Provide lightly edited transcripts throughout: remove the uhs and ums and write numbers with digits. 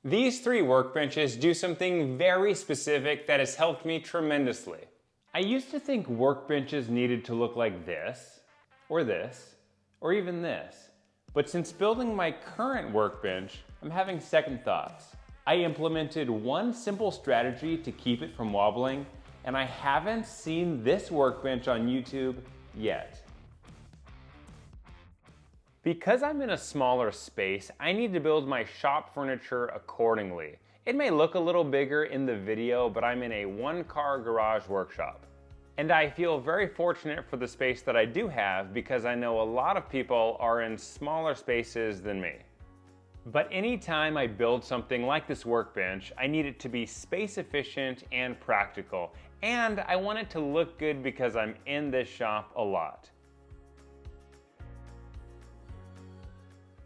These three workbenches do something very specific that has helped me tremendously. I used to think workbenches needed to look like this, or even this. But since building my current workbench, I'm having second thoughts. I implemented one simple strategy to keep it from wobbling, and I haven't seen this workbench on YouTube yet. Because I'm in a smaller space, I need to build my shop furniture accordingly. It may look a little bigger in the video, but I'm in a one-car garage workshop. And I feel very fortunate for the space that I do have because I know a lot of people are in smaller spaces than me. But anytime I build something like this workbench, I need it to be space efficient and practical. And I want it to look good because I'm in this shop a lot.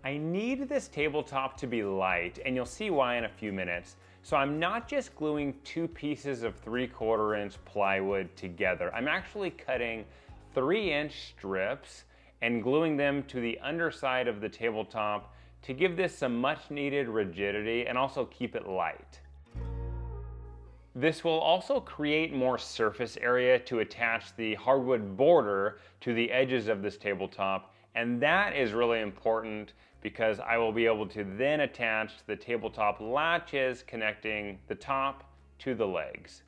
I need this tabletop to be light, and you'll see why in a few minutes. So I'm not just gluing two pieces of 3/4 inch plywood together. I'm actually cutting 3-inch strips and gluing them to the underside of the tabletop to give this some much needed rigidity and also keep it light. This will also create more surface area to attach the hardwood border to the edges of this tabletop, and that is really important because I will be able to then attach the tabletop latches connecting the top to the legs.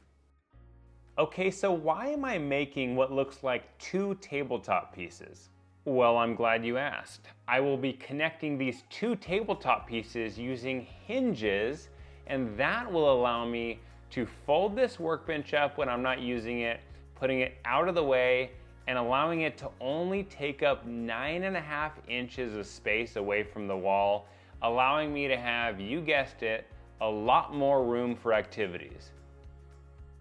Okay, so why am I making what looks like two tabletop pieces? Well, I'm glad you asked. I will be connecting these two tabletop pieces using hinges, and that will allow me to fold this workbench up when I'm not using it, putting it out of the way, and allowing it to only take up 9.5 inches of space away from the wall, allowing me to have, you guessed it, a lot more room for activities.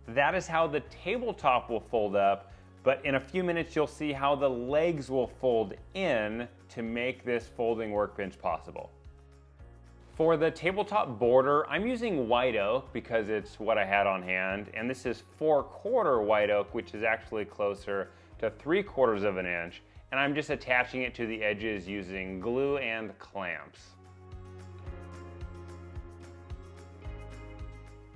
That is how the tabletop will fold up, but in a few minutes you'll see how the legs will fold in to make this folding workbench possible. For the tabletop border, I'm using white oak because it's what I had on hand, and this is 4/4 white oak, which is actually closer to 3/4 of an inch, and I'm just attaching it to the edges using glue and clamps.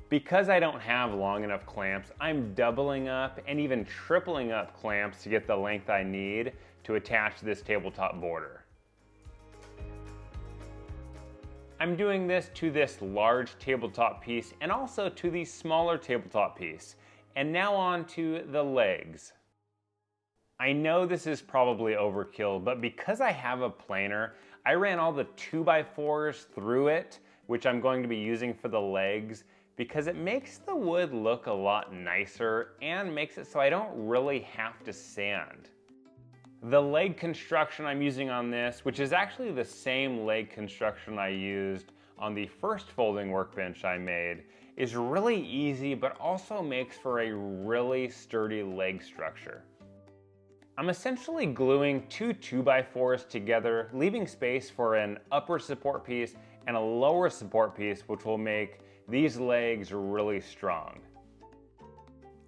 Because I don't have long enough clamps, I'm doubling up and even tripling up clamps to get the length I need to attach this tabletop border. I'm doing this to this large tabletop piece and also to the smaller tabletop piece. And now on to the legs. I know this is probably overkill, but because I have a planer, I ran all the 2x4s through it, which I'm going to be using for the legs, because it makes the wood look a lot nicer and makes it so I don't really have to sand. The leg construction I'm using on this, which is actually the same leg construction I used on the first folding workbench I made, is really easy but also makes for a really sturdy leg structure. I'm essentially gluing two 2x4s together, leaving space for an upper support piece and a lower support piece, which will make these legs really strong.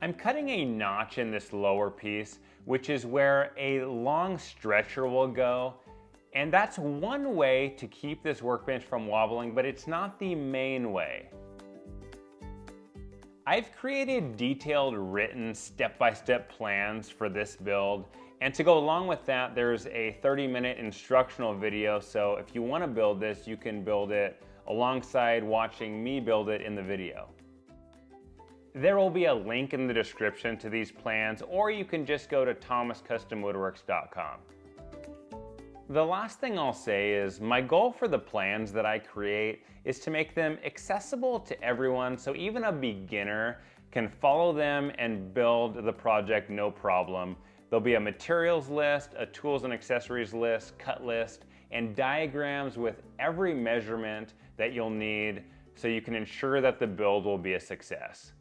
I'm cutting a notch in this lower piece, which is where a long stretcher will go, and that's one way to keep this workbench from wobbling, but it's not the main way. I've created detailed written step-by-step plans for this build, and to go along with that, there's a 30-minute instructional video, so if you want to build this, you can build it alongside watching me build it in the video. There will be a link in the description to these plans, or you can just go to thomascustomwoodworks.com. The last thing I'll say is my goal for the plans that I create is to make them accessible to everyone so even a beginner can follow them and build the project no problem. There'll be a materials list, a tools and accessories list, cut list, and diagrams with every measurement that you'll need so you can ensure that the build will be a success.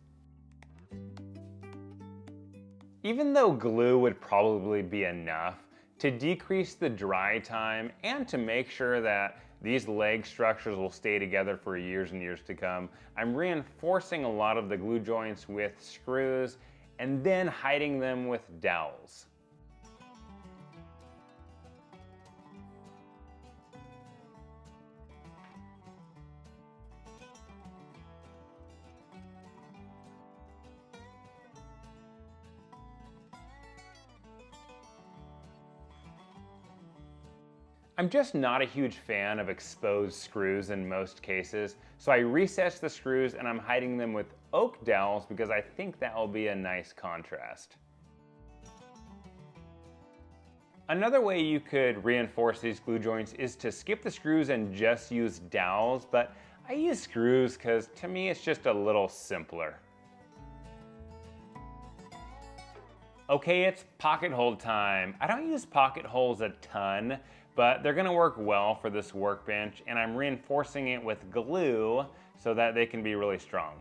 Even though glue would probably be enough, to decrease the dry time and to make sure that these leg structures will stay together for years and years to come, I'm reinforcing a lot of the glue joints with screws and then hiding them with dowels. I'm just not a huge fan of exposed screws in most cases, so I recessed the screws and I'm hiding them with oak dowels because I think that will be a nice contrast. Another way you could reinforce these glue joints is to skip the screws and just use dowels, but I use screws because to me it's just a little simpler. Okay, it's pocket hole time. I don't use pocket holes a ton, but they're gonna work well for this workbench, and I'm reinforcing it with glue so that they can be really strong.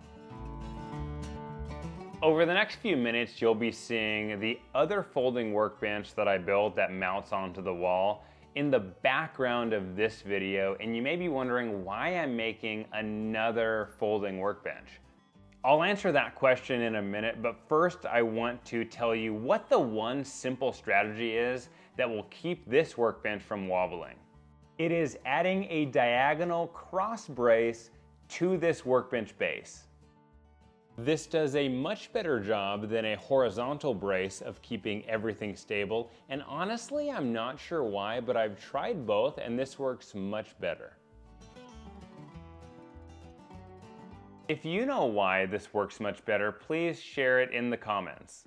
Over the next few minutes, you'll be seeing the other folding workbench that I built that mounts onto the wall in the background of this video, and you may be wondering why I'm making another folding workbench. I'll answer that question in a minute, but first I want to tell you what the one simple strategy is that will keep this workbench from wobbling. It is adding a diagonal cross brace to this workbench base. This does a much better job than a horizontal brace of keeping everything stable, and honestly, I'm not sure why, but I've tried both and this works much better. If you know why this works much better, please share it in the comments.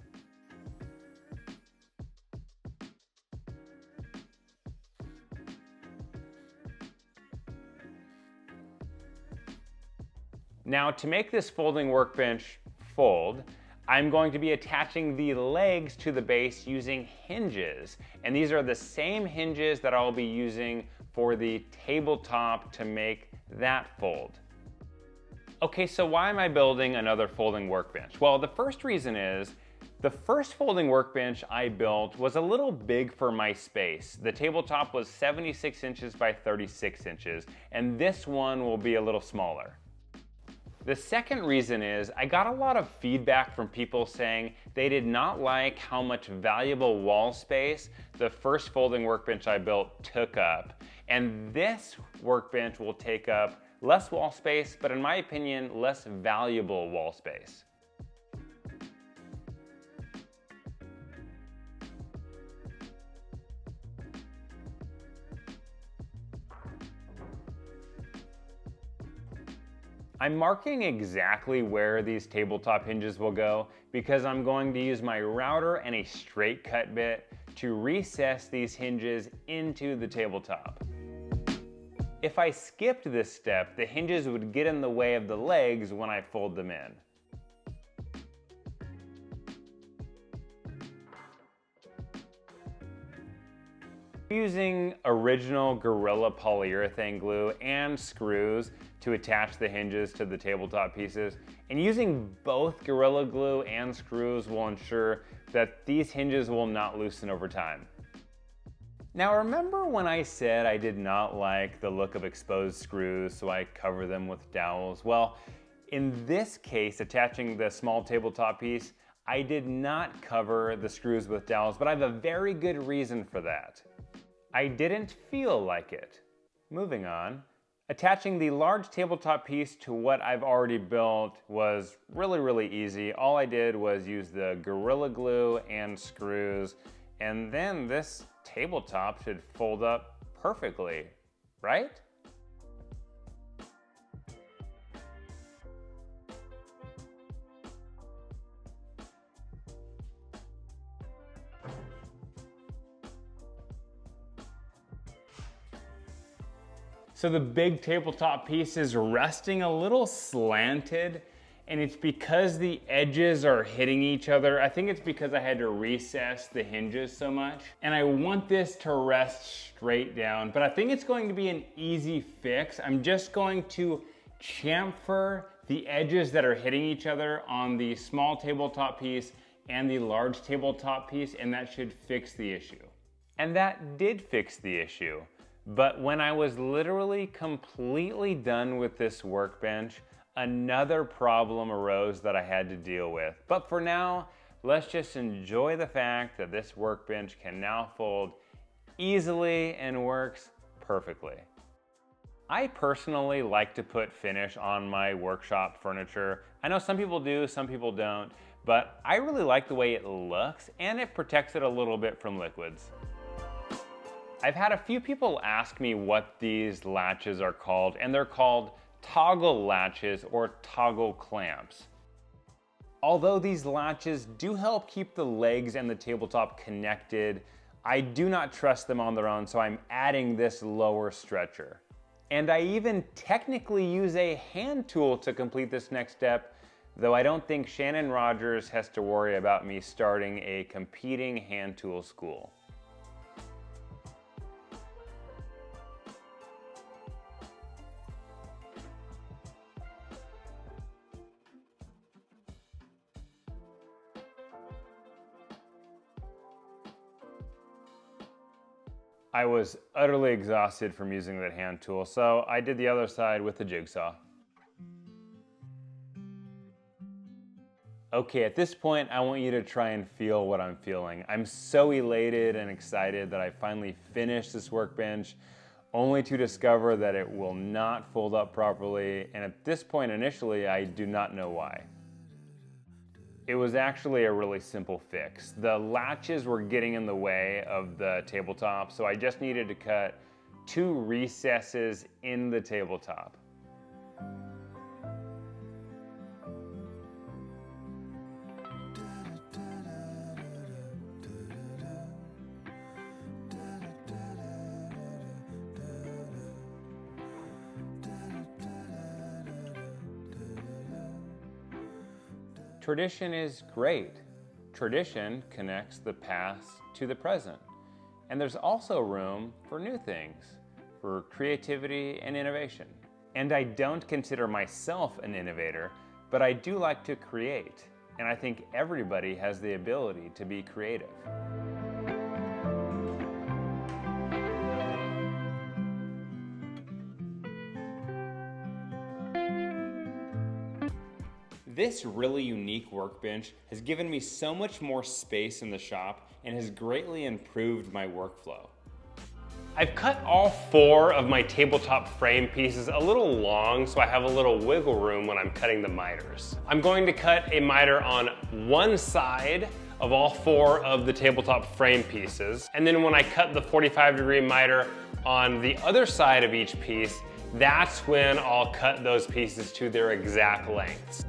Now, to make this folding workbench fold, I'm going to be attaching the legs to the base using hinges. And these are the same hinges that I'll be using for the tabletop to make that fold. Okay, so why am I building another folding workbench? Well, the first reason is the first folding workbench I built was a little big for my space. The tabletop was 76 inches by 36 inches, and this one will be a little smaller. The second reason is I got a lot of feedback from people saying they did not like how much valuable wall space the first folding workbench I built took up. And this workbench will take up less wall space, but in my opinion, less valuable wall space. I'm marking exactly where these tabletop hinges will go because I'm going to use my router and a straight cut bit to recess these hinges into the tabletop. If I skipped this step, the hinges would get in the way of the legs when I fold them in. I'm using original Gorilla polyurethane glue and screws to attach the hinges to the tabletop pieces, and using both Gorilla Glue and screws will ensure that these hinges will not loosen over time. Now, remember when I said I did not like the look of exposed screws, so I cover them with dowels? Well, in this case, attaching the small tabletop piece, I did not cover the screws with dowels, but I have a very good reason for that. I didn't feel like it. Moving on. Attaching the large tabletop piece to what I've already built was really easy. All I did was use the Gorilla Glue and screws, and then this tabletop should fold up perfectly, right? So the big tabletop piece is resting a little slanted, and it's because the edges are hitting each other. I think it's because I had to recess the hinges so much. And I want this to rest straight down, but I think it's going to be an easy fix. I'm just going to chamfer the edges that are hitting each other on the small tabletop piece and the large tabletop piece, and that should fix the issue. And that did fix the issue. But when I was literally completely done with this workbench, another problem arose that I had to deal with. But for now, let's just enjoy the fact that this workbench can now fold easily and works perfectly. I personally like to put finish on my workshop furniture. I know some people do, some people don't, but I really like the way it looks and it protects it a little bit from liquids. I've had a few people ask me what these latches are called, and they're called toggle latches or toggle clamps. Although these latches do help keep the legs and the tabletop connected, I do not trust them on their own, so I'm adding this lower stretcher. And I even technically use a hand tool to complete this next step, though I don't think Shannon Rogers has to worry about me starting a competing hand tool school. I was utterly exhausted from using that hand tool, so I did the other side with the jigsaw. Okay, at this point, I want you to try and feel what I'm feeling. I'm so elated and excited that I finally finished this workbench, only to discover that it will not fold up properly, and at this point initially, I do not know why. It was actually a really simple fix. The latches were getting in the way of the tabletop, so I just needed to cut 2 recesses in the tabletop. Tradition is great. Tradition connects the past to the present. And there's also room for new things, for creativity and innovation. And I don't consider myself an innovator, but I do like to create. And I think everybody has the ability to be creative. This really unique workbench has given me so much more space in the shop and has greatly improved my workflow. I've cut all 4 of my tabletop frame pieces a little long so I have a little wiggle room when I'm cutting the miters. I'm going to cut a miter on one side of all 4 of the tabletop frame pieces, and then when I cut the 45-degree miter on the other side of each piece, that's when I'll cut those pieces to their exact lengths.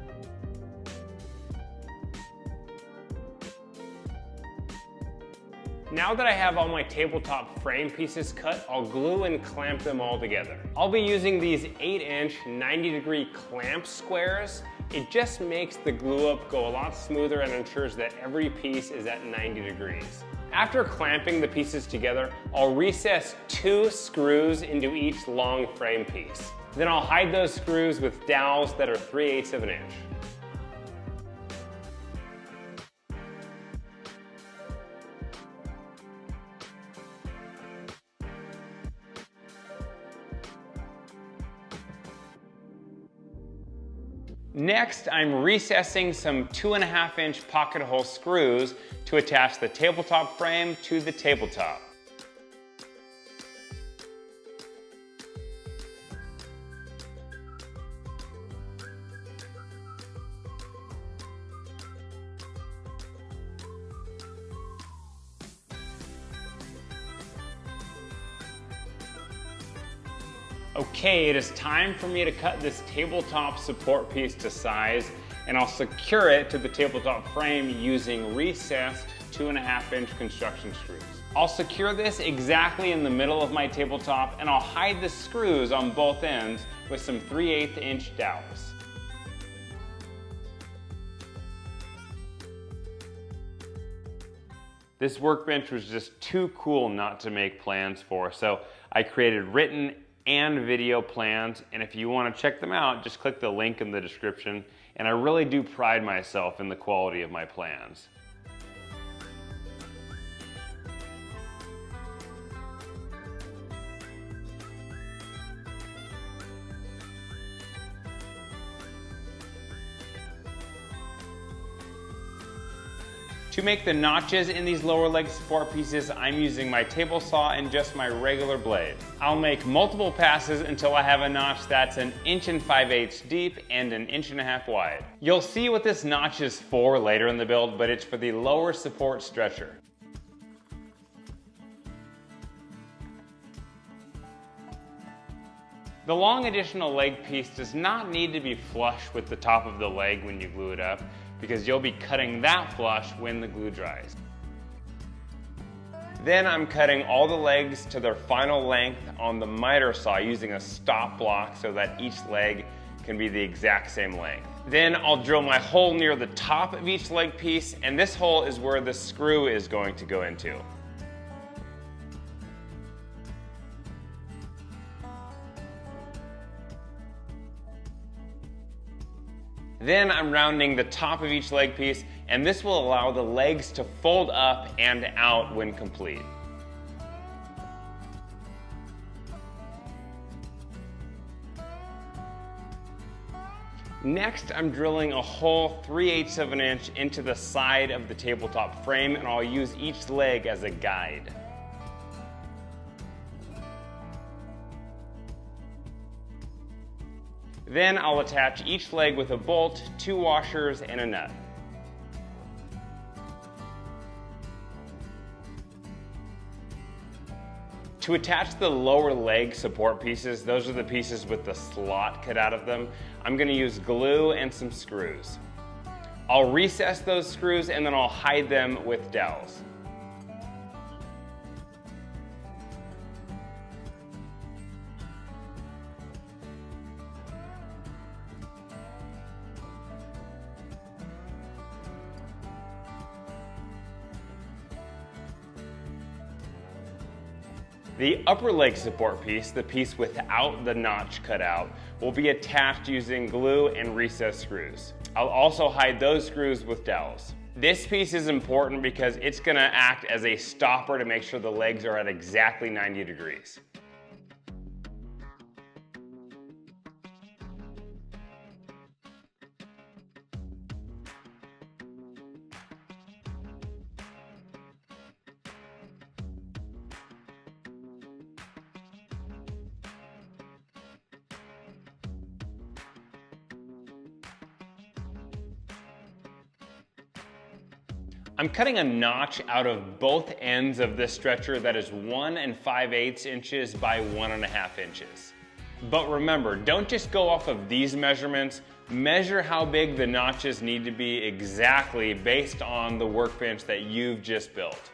Now that I have all my tabletop frame pieces cut, I'll glue and clamp them all together. I'll be using these 8-inch 90-degree clamp squares. It just makes the glue up go a lot smoother and ensures that every piece is at 90 degrees. After clamping the pieces together, I'll recess 2 screws into each long frame piece. Then I'll hide those screws with dowels that are 3/8 of an inch. Next, I'm recessing some 2.5-inch pocket hole screws to attach the tabletop frame to the tabletop. Okay, it is time for me to cut this tabletop support piece to size, and I'll secure it to the tabletop frame using recessed 2.5-inch construction screws. I'll secure this exactly in the middle of my tabletop, and I'll hide the screws on both ends with some 3/8-inch dowels. This workbench was just too cool not to make plans for, so I created written and video plans, and if you want to check them out, just click the link in the description, and I really do pride myself in the quality of my plans. To make the notches in these lower leg support pieces, I'm using my table saw and just my regular blade. I'll make multiple passes until I have a notch that's 1 5/8 inches deep and 1.5 inches wide. You'll see what this notch is for later in the build, but it's for the lower support stretcher. The long additional leg piece does not need to be flush with the top of the leg when you glue it up, because you'll be cutting that flush when the glue dries. Then I'm cutting all the legs to their final length on the miter saw using a stop block so that each leg can be the exact same length. Then I'll drill my hole near the top of each leg piece, and this hole is where the screw is going to go into. Then I'm rounding the top of each leg piece, and this will allow the legs to fold up and out when complete. Next, I'm drilling a hole 3/8 of an inch into the side of the tabletop frame, and I'll use each leg as a guide. Then I'll attach each leg with a bolt, 2 washers, and a nut. To attach the lower leg support pieces, those are the pieces with the slot cut out of them, I'm going to use glue and some screws. I'll recess those screws and then I'll hide them with dowels. The upper leg support piece, the piece without the notch cut out, will be attached using glue and recessed screws. I'll also hide those screws with dowels. This piece is important because it's going to act as a stopper to make sure the legs are at exactly 90 degrees. I'm cutting a notch out of both ends of this stretcher that is 1 5/8 inches by 1.5 inches. But remember, don't just go off of these measurements. Measure how big the notches need to be exactly based on the workbench that you've just built.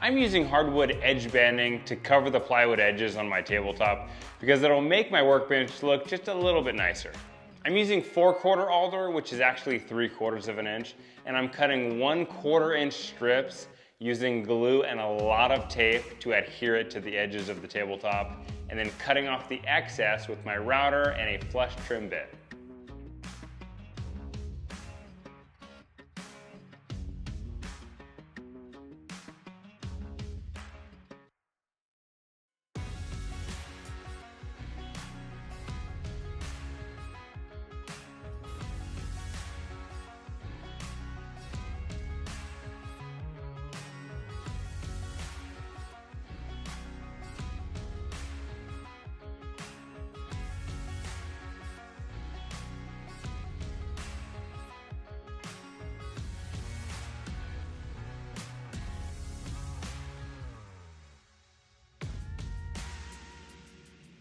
I'm using hardwood edge banding to cover the plywood edges on my tabletop because it'll make my workbench look just a little bit nicer. I'm using 4/4 alder, which is actually 3/4 of an inch, and I'm cutting 1/4 inch strips using glue and a lot of tape to adhere it to the edges of the tabletop, and then cutting off the excess with my router and a flush trim bit.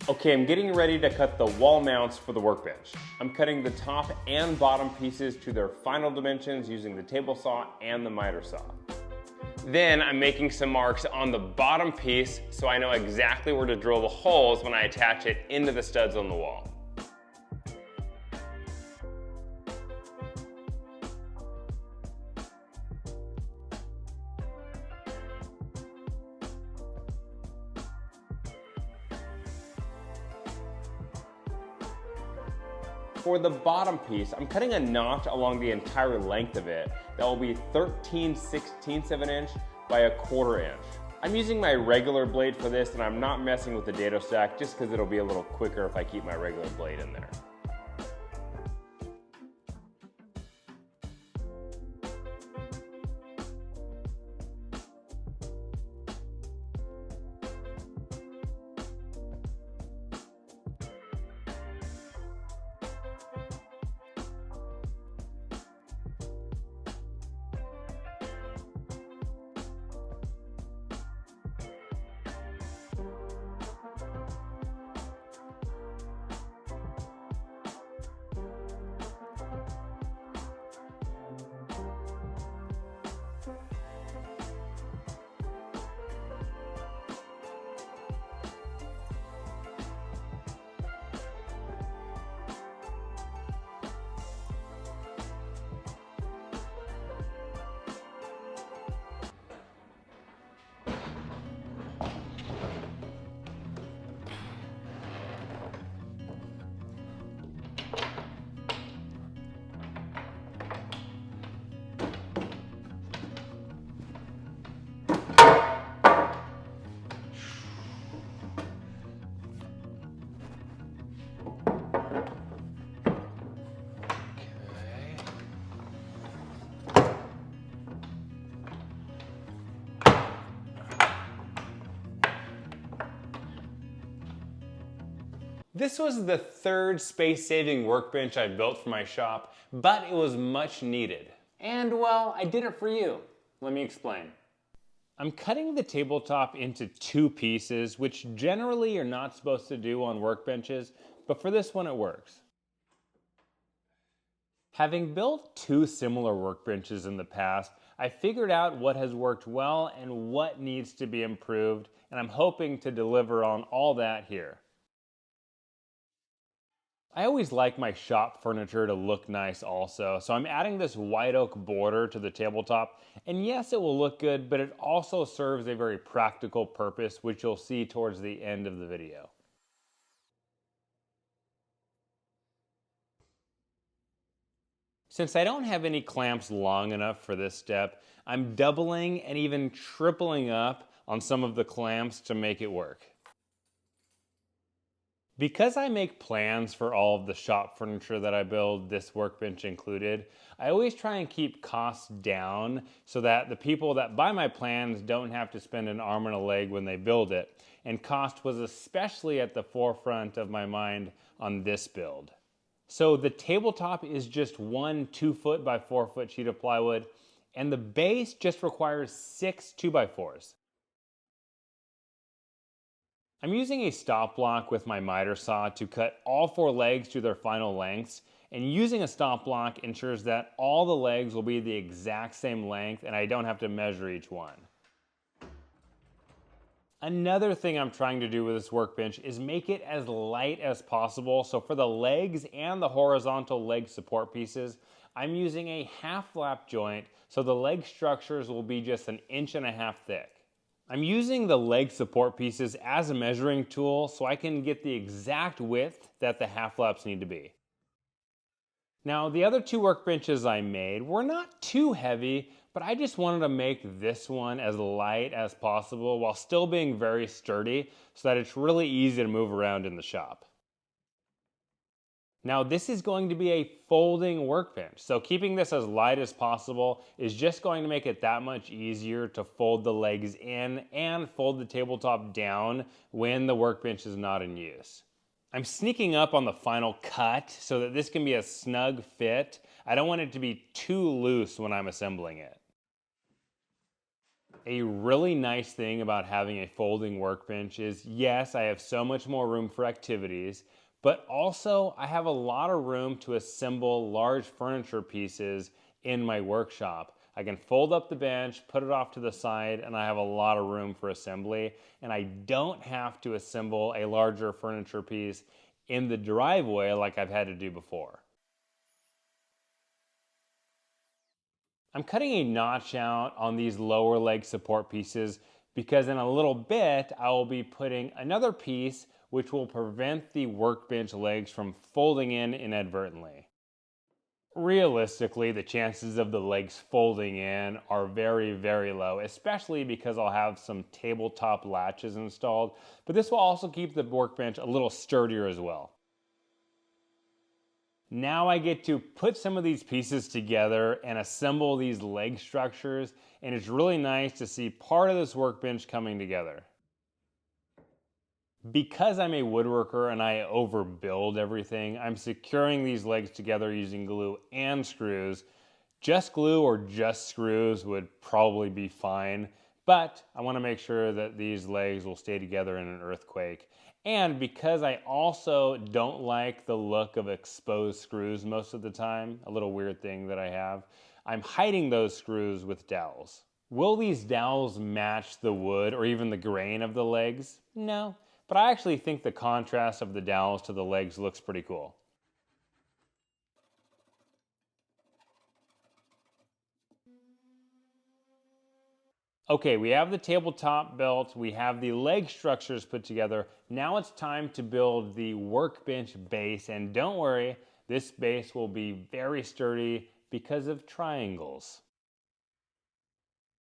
Okay, I'm getting ready to cut the wall mounts for the workbench. I'm cutting the top and bottom pieces to their final dimensions using the table saw and the miter saw. Then I'm making some marks on the bottom piece so I know exactly where to drill the holes when I attach it into the studs on the wall. For the bottom piece, I'm cutting a notch along the entire length of it that will be 13/16 of an inch by 1/4 inch. I'm using my regular blade for this and I'm not messing with the dado stack just because it'll be a little quicker if I keep my regular blade in there. This was the third space-saving workbench I built for my shop, but it was much needed. And well, I did it for you. Let me explain. I'm cutting the tabletop into two pieces, which generally you're not supposed to do on workbenches, but for this one it works. Having built two similar workbenches in the past, I figured out what has worked well and what needs to be improved, and I'm hoping to deliver on all that here. I always like my shop furniture to look nice also, so I'm adding this white oak border to the tabletop, and yes, it will look good, but it also serves a very practical purpose, which you'll see towards the end of the video. Since I don't have any clamps long enough for this step, I'm doubling and even tripling up on some of the clamps to make it work. Because I make plans for all of the shop furniture that I build, this workbench included, I always try and keep costs down so that the people that buy my plans don't have to spend an arm and a leg when they build it. And cost was especially at the forefront of my mind on this build. So the tabletop is just one 2-foot by 4-foot sheet of plywood, and the base just requires 6 2x4s. I'm using a stop block with my miter saw to cut all 4 legs to their final lengths, and using a stop block ensures that all the legs will be the exact same length and I don't have to measure each one. Another thing I'm trying to do with this workbench is make it as light as possible. So for the legs and the horizontal leg support pieces, I'm using a half lap joint so the leg structures will be just 1.5 inches thick. I'm using the leg support pieces as a measuring tool so I can get the exact width that the half laps need to be. Now, the other 2 workbenches I made were not too heavy, but I just wanted to make this one as light as possible while still being very sturdy so that it's really easy to move around in the shop. Now, this is going to be a folding workbench, so keeping this as light as possible is just going to make it that much easier to fold the legs in and fold the tabletop down when the workbench is not in use. I'm sneaking up on the final cut so that this can be a snug fit. I don't want it to be too loose when I'm assembling it. A really nice thing about having a folding workbench is, yes, I have so much more room for activities, but also I have a lot of room to assemble large furniture pieces in my workshop. I can fold up the bench, put it off to the side, and I have a lot of room for assembly, and I don't have to assemble a larger furniture piece in the driveway like I've had to do before. I'm cutting a notch out on these lower leg support pieces because in a little bit I will be putting another piece which will prevent the workbench legs from folding in inadvertently. Realistically, the chances of the legs folding in are very, very low, especially because I'll have some tabletop latches installed, but this will also keep the workbench a little sturdier as well. Now I get to put some of these pieces together and assemble these leg structures, and it's really nice to see part of this workbench coming together. Because I'm a woodworker and I overbuild everything, I'm securing these legs together using glue and screws. Just glue or just screws would probably be fine, but I want to make sure that these legs will stay together in an earthquake. And because I also don't like the look of exposed screws most of the time, a little weird thing that I have, I'm hiding those screws with dowels. Will these dowels match the wood or even the grain of the legs? No. But I actually think the contrast of the dowels to the legs looks pretty cool. Okay, we have the tabletop built, we have the leg structures put together. Now it's time to build the workbench base, and don't worry, this base will be very sturdy because of triangles.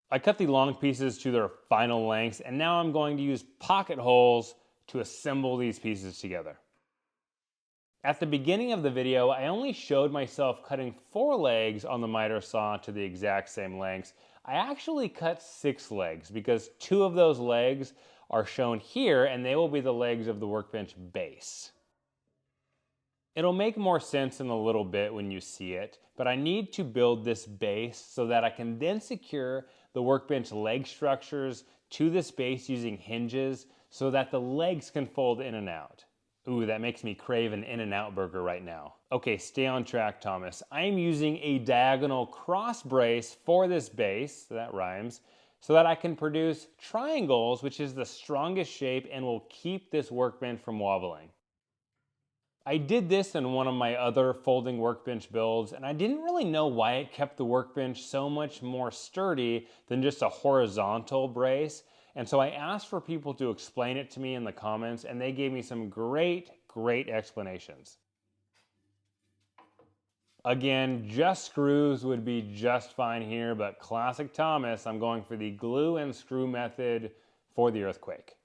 I cut the long pieces to their final lengths, and now I'm going to use pocket holes to assemble these pieces together. At the beginning of the video, I only showed myself cutting 4 legs on the miter saw to the exact same lengths. I actually cut 6 legs because 2 of those legs are shown here, and they will be the legs of the workbench base. It'll make more sense in a little bit when you see it, but I need to build this base so that I can then secure the workbench leg structures to this base using hinges so that the legs can fold in and out. Ooh, that makes me crave an In-N-Out burger right now. Okay, stay on track, Thomas. I am using a diagonal cross brace for this base, so that rhymes, so that I can produce triangles, which is the strongest shape and will keep this workbench from wobbling. I did this in one of my other folding workbench builds, and I didn't really know why it kept the workbench so much more sturdy than just a horizontal brace. And so I asked for people to explain it to me in the comments, and they gave me some great explanations. Again, just screws would be just fine here, but classic Thomas, I'm going for the glue and screw method for the earthquake.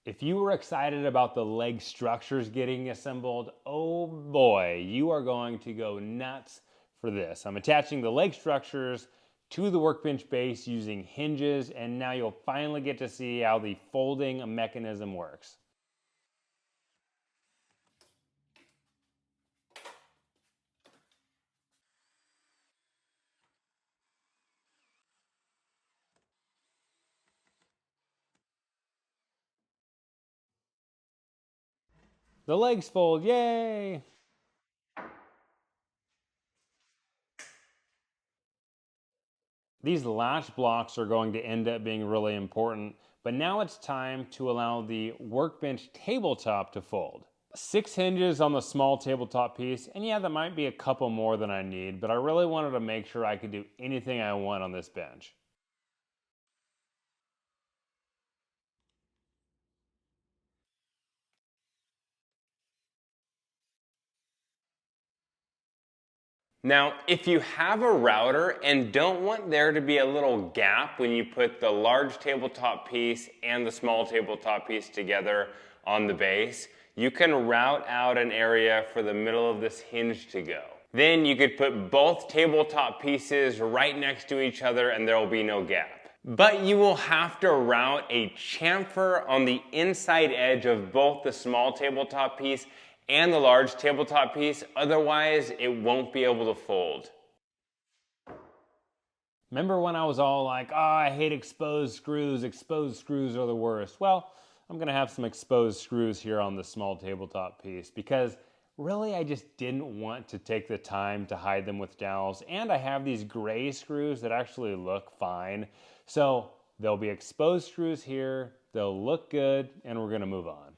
If you were excited about the leg structures getting assembled, oh boy, you are going to go nuts for this. I'm attaching the leg structures to the workbench base using hinges, and now you'll finally get to see how the folding mechanism works. The legs fold, yay! These latch blocks are going to end up being really important, but now it's time to allow the workbench tabletop to fold. 6 hinges on the small tabletop piece, and yeah, that might be a couple more than I need, but I really wanted to make sure I could do anything I want on this bench. Now, if you have a router and don't want there to be a little gap when you put the large tabletop piece and the small tabletop piece together on the base, you can route out an area for the middle of this hinge to go. Then you could put both tabletop pieces right next to each other and there will be no gap. But you will have to route a chamfer on the inside edge of both the small tabletop piece and the large tabletop piece, otherwise it won't be able to fold. Remember when I was all like, oh, I hate exposed screws are the worst. Well, I'm gonna have some exposed screws here on the small tabletop piece because really I just didn't want to take the time to hide them with dowels, and I have these gray screws that actually look fine. So there'll be exposed screws here, they'll look good, and we're gonna move on.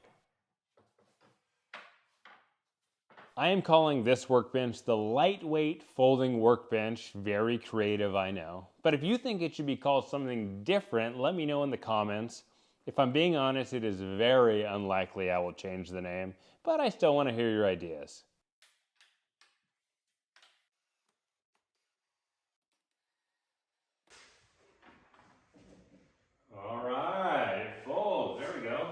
I am calling this workbench the lightweight folding workbench. Very creative, I know. But if you think it should be called something different, let me know in the comments. If I'm being honest, it is very unlikely I will change the name, but I still want to hear your ideas. All right, fold, there we go.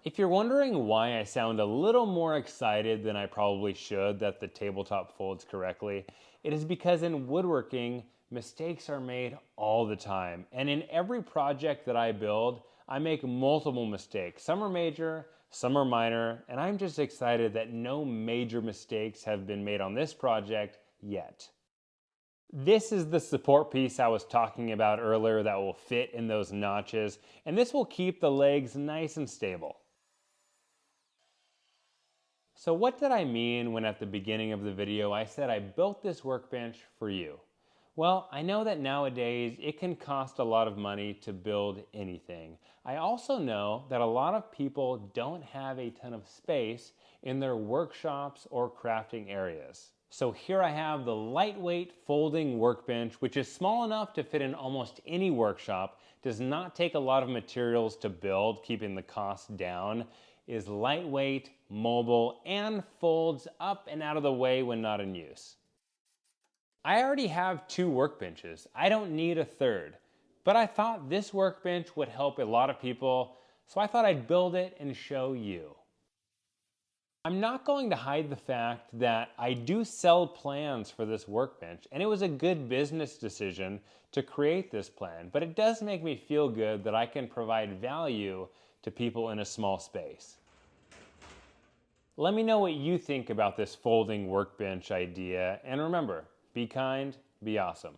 If you're wondering why I sound a little more excited than I probably should that the tabletop folds correctly, it is because in woodworking, mistakes are made all the time. And in every project that I build, I make multiple mistakes. Some are major, some are minor, and I'm just excited that no major mistakes have been made on this project yet. This is the support piece I was talking about earlier that will fit in those notches, and this will keep the legs nice and stable. So what did I mean when at the beginning of the video I said I built this workbench for you? Well, I know that nowadays it can cost a lot of money to build anything. I also know that a lot of people don't have a ton of space in their workshops or crafting areas. So here I have the lightweight folding workbench, which is small enough to fit in almost any workshop, does not take a lot of materials to build, keeping the cost down, is lightweight, mobile, and folds up and out of the way when not in use. I already have 2 workbenches. I don't need a third. But I thought this workbench would help a lot of people, so I thought I'd build it and show you. I'm not going to hide the fact that I do sell plans for this workbench, and it was a good business decision to create this plan, but it does make me feel good that I can provide value to people in a small space. Let me know what you think about this folding workbench idea, and remember, be kind, be awesome.